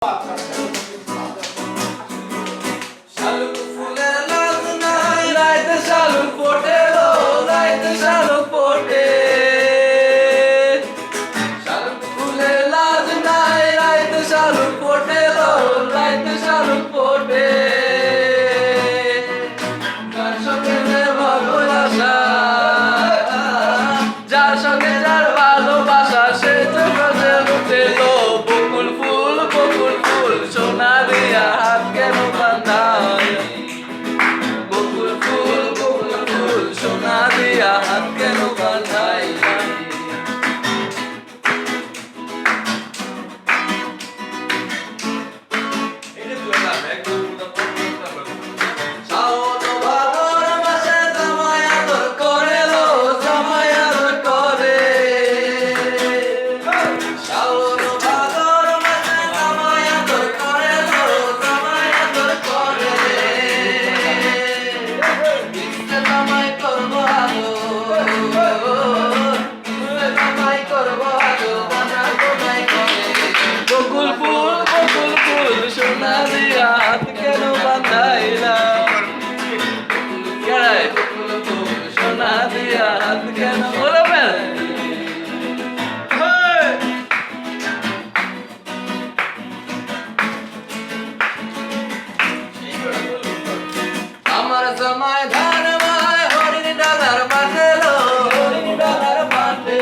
শালুক ফুলের লাজ নাই রাইতে শালুক ফোটে লো রাইতে শালুক ফোটে শালুক ফুলের লাজ নাই রাইতে শালুক ফোটে লো রাইতে শালুক ফোটে যার সঙ্গে ভালোবাসা যার সঙ্গে যার ভালোবাসা সে তো কাছে উঠে লো বকুল ফুল সোনা দিয়া হাত কেন বাঁধাই বকুল ফুল সোনা দিয়া হাত কেন বাঁধাই বকুল ফুল সোনা দিয়া হাত কেন বাঁধাইলা বকুল ফুল সোনা দিয়া হাত কেন বলবেন আমার জামাই ধান মায় হরিণ ডালার মাঠে লো হরিণ ডালার মাঠে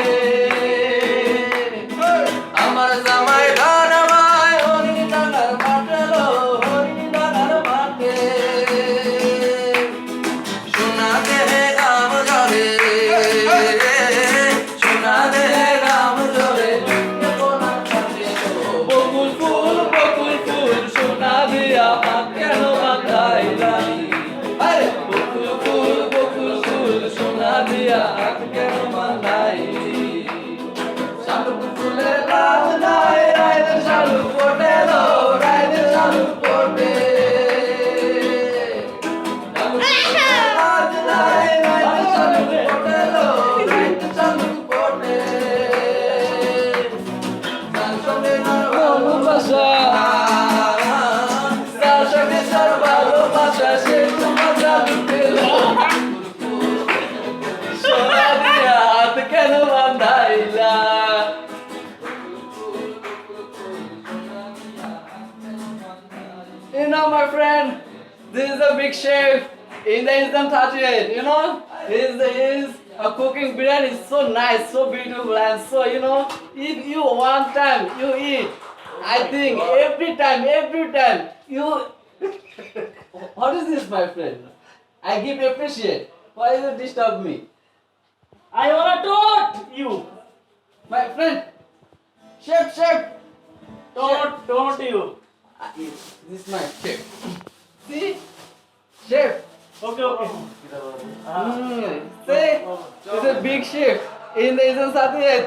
আমার জামাই ধান মায় হরিণ ডালার মাঠে লো হরিণ ডালার মাঠে সোনা দেহে গাম জলে সোনা দেহে গাম জলে বকুল ফুল সোনা দিয়া হাত কেন বাঁধাইলা বকুল ফুল সোনা দিয়া হাত কেন বাঁধাইলি শালুক ফুলের লাজ নাই রাইতে শালুক ফোটে লো রাইতে শালুক ফোটে শালুক ফুলের লাজ নাই রাইতে শালুক ফোটে লো রাইতে শালুক ফোটে যার সঙ্গে যার ভালোবাসা যার সঙ্গে যার ভালোবাসা সে তোমার জাদু পেল সোনা দিয়া হাত কেন বাঁধাইলা You know, my friend, this is a big chef in the Eastern Tajid. You know, his cooking biryani is so nice, so beautiful, and so if you one time you eat, I think every time you. What is this, my friend? I give appreciate. Why you disturb me, I wanna taught you. my friend? Chef. Don't you. This is my chef. See, chef. Okay. See, this is a big chef in the Eastern Tajid.